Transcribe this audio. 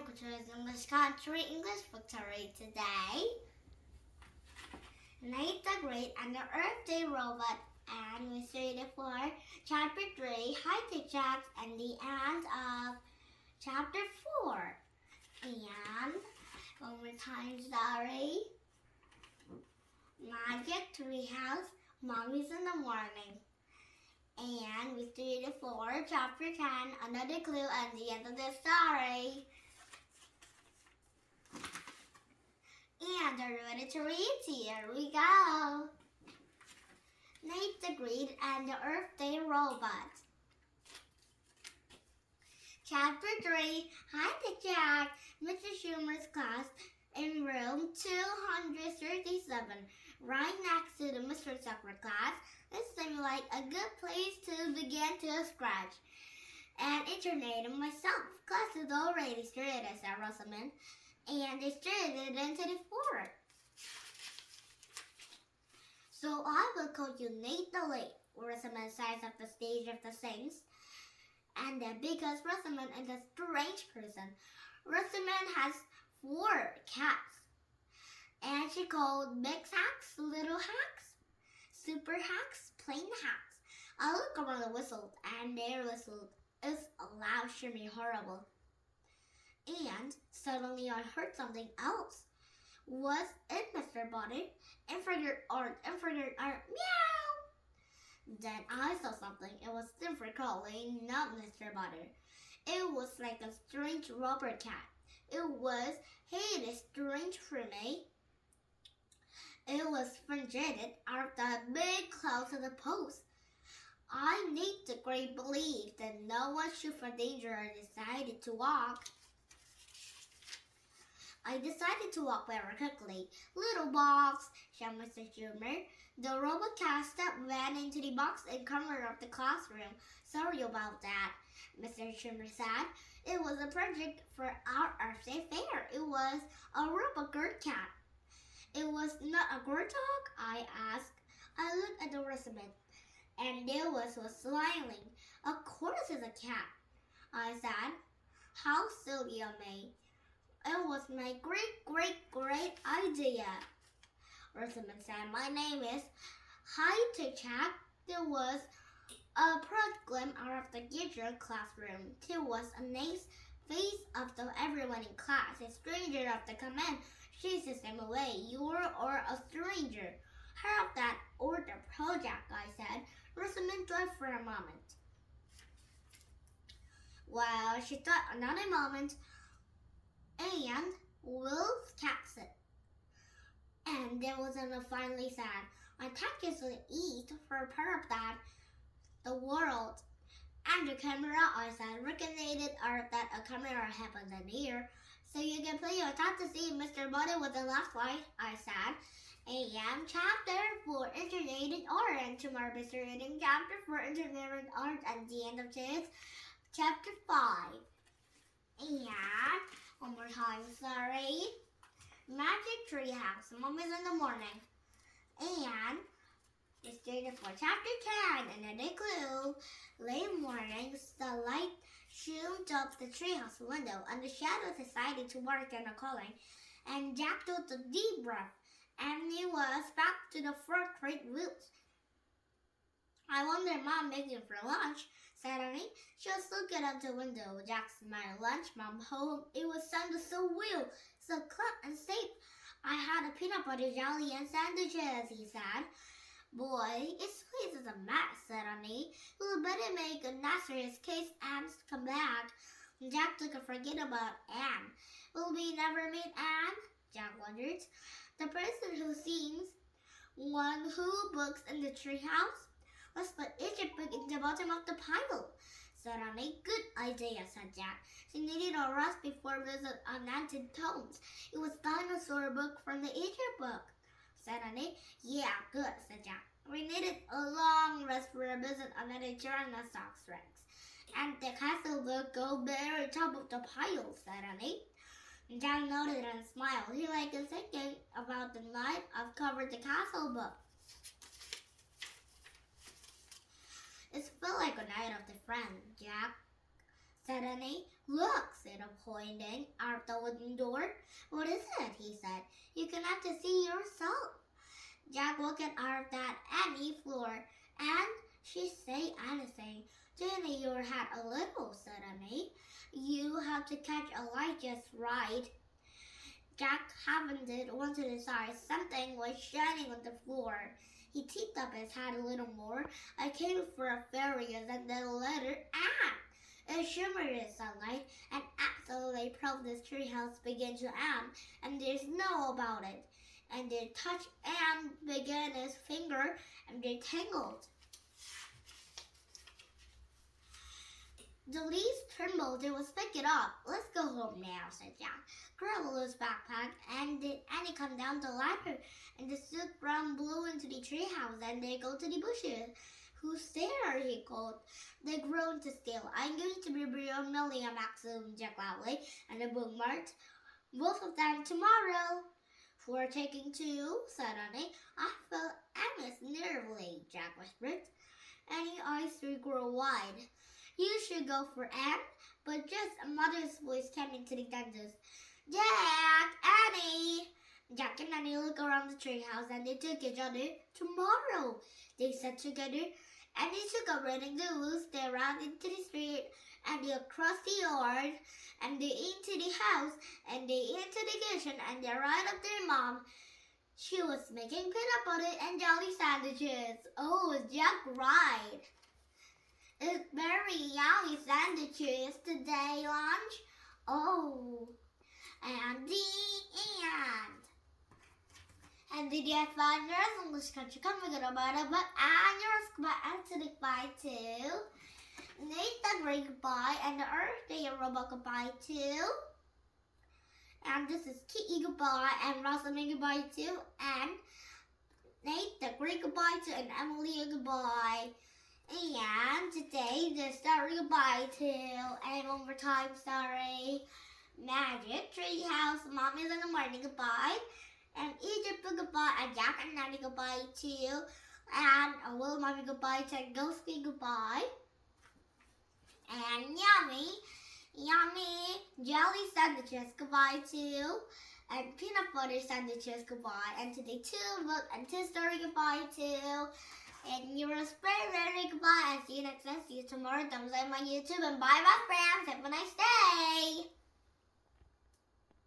welcome to his English Country English book to read today. Nate the Great and the Earth Day Robot, and we read it for Chapter 3, High-Tech Jacks, and the end of Chapter 4. And one more time, sorry. Magic Treehouse, Mommy's in the Morning. And we read it for Chapter 10, Another Clue, and the end of the story. And are you ready to read? Here we go. Nate the Great and the Earth Day Robot. Chapter 3, High-Tech Jack, Mr. Schumer's class in room 237, right next to the Mr. Tucker class. This seemed like a good place to begin to scratch and internate myself. Class is already started, said Rosamond, and they started into the floor. So I will call you Nate the Late, Rosamond says at the stage of the Saints. And then because Rosamond is a strange person, Rosamond has 4 cats. And she called big hacks, little hacks, super hacks, plain hacks. I look around the whistle, and their whistle is loud, shimmy, horrible. And suddenly I heard something else. Was it Mr. Butter? Inferior art, meow! Then I saw something. It was different calling, not Mr. Butter. It was like a strange rubber cat. It was, hey, this strange for me. It was fringed out of the big clouds of the post. I need the great belief that no one should for danger and decided to walk. I decided to walk very quickly. Little box, said Mr. Schumer. The robot cat stepped ran into the box and corner of the classroom. Sorry about that, Mr. Schumer said. It was a project for our Earth Day fair. It was a robot girl cat. It was not a girl dog? I asked. I looked at the resume, and there was smiling. Of course it's a cat, I said. How silly of me. It was my great idea. Rosamond said, my name is High-Tech Jack. There was a proud glimpse out of the teacher classroom. There was a nice face of everyone in class. A stranger of the command chases them away. You are a stranger. Heard of that or the project, I said. Rosamond thought for a moment. Well, she thought another moment, and we'll tax it. And there was finally said, my tax is to eat for a part of that, the world. And the camera, I said, recognized that a camera happens in here. So you can play your thought to see Mr. Butter with the last light, I said. And Chapter 4, Integrated Art. And tomorrow we'll be reading Chapter 4, Integrated Art at the end of this, Chapter 5. And one more time, sorry. Magic Treehouse, Mommy's in the Morning. And it's stated for Chapter 10, Another Clue. Late mornings, the light shone up the treehouse window, and the shadows decided to work on the calling. And Jack took a deep breath, and he was back to the 4th grade roots. I wonder Mom making for lunch, said Annie. She was looking out the window. Jack smiled. Lunch, Mom, home. It was sounded so real, so clean and safe. I had a peanut butter jelly and sandwiches, he said. Boy, it's sweet as a mess, said Annie. We'll better make a nursery in case Anne's come back. Jack took a forget about Anne. Will we never meet Anne? Jack wondered. The person who seems one who books in the treehouse. Let's put each book in the bottom of the pile, said Annie. Good idea, said Jack. She needed a rest before visit unended tomes. It was dinosaur book from the Egypt book, said Annie. Yeah, good, said Jack. We needed a long rest for a visit unended Tyrannosaurus Rex. And the castle book go very top of the pile, said Annie. Jack nodded and smiled. He liked thinking about the night I've covered the castle book. It felt like a night of the friend, Jack said Annie. Look, said a pointing out the wooden door. What is it? He said. You can have to see yourself. Jack looked out at Annie floor, and she say anything. Turn your head a little, said Annie. You have to catch a light just right. Jack happened onto the side. Something was shining on the floor. He tipped up his head a little more. I came for a fairy, and then the letter Anne. It shimmered in sunlight, and absolutely proof this treehouse began to Anne, and there's no about it. And they touched Anne began his finger, and they tangled. The leaves trembled. They was pick it up. Let's go home now, said Jack. Grab a loose backpack, and did Annie come down the ladder, and the silk brown blew into the treehouse, and they go to the bushes. Who's there? He called. They groaned to still. I'm going to be real million maximum, Jack loudly, and the bookmarked. Both of them tomorrow. For taking two, said Annie. I felt Annie's nervely, Jack whispered. Annie's eyes grew wide. You should go for Anne, but just a mother's voice came into the dentist. Jack, Annie! Jack and Annie looked around the treehouse and they took each other. Tomorrow, they said together. Annie took a running the loose. They ran into the street and they across the yard and they into the house and they into the kitchen and they right up their mom. She was making peanut butter and jelly sandwiches. Oh, Jack right. It's very yummy sandwiches today, lunch. Oh, and the end. And did you find yours English country coming about it? But and yours goodbye and goodbye too. Nathan Ray goodbye and the Earth Day and Robot goodbye too. And this is Kitty goodbye and Rosamund goodbye too. And Nate the Great goodbye too and Emily goodbye. And today the story goodbye too. And one more time story. Magic Treehouse, Mommy's in the morning goodbye. And Egypt goodbye, and Jack and Nanny goodbye too. And a little mommy goodbye to Ghosty goodbye. And yummy jelly sandwiches goodbye too. And peanut butter sandwiches goodbye. And today two book and two story goodbye too. And you're a very goodbye. And see you next time. See you tomorrow. Thumbs up on YouTube and bye friends. Have a nice day.